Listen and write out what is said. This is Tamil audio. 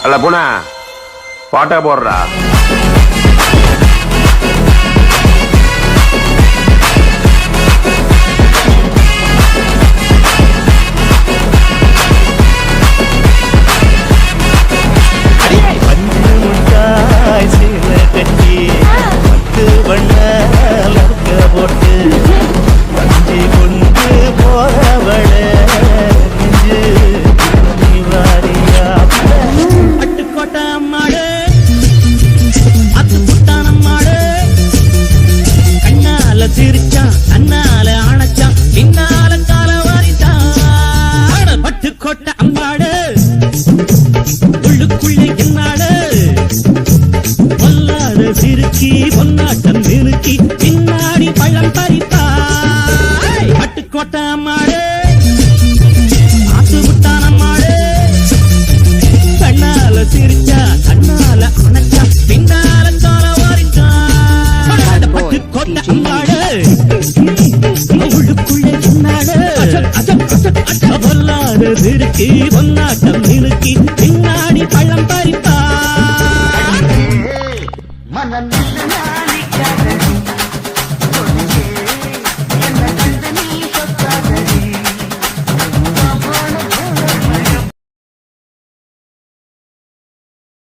அல்ல பூனா பாட்டா போடுறா. அண்ணால ஆனச்சான் பின்னால கால வாரிட்டான் பட்டு கோட்டை அம்மாடு உள்ளுக்குள்ளே என்னாடு பொல்லாத சிறுக்கி பொன்னாட்டம் நிறுக்கி பின்னாடி பழம் பறிப்பாய் பட்டு கோட்டை அம்மாடு ஆத்து விட்டான் அம்மாடு கண்ணால சிரிச்சா கண்ணால அணைச்சா பின்னால கால வாரிட்டான் பட்டு கோட்டை அம்மாடு உள்ளுக்குள்ளே என்னாடு பொல்லாத சிறுக்கி பொன்னாட்டம் நிறுக்கி பின்னாடி பழம் பறிப்பாய்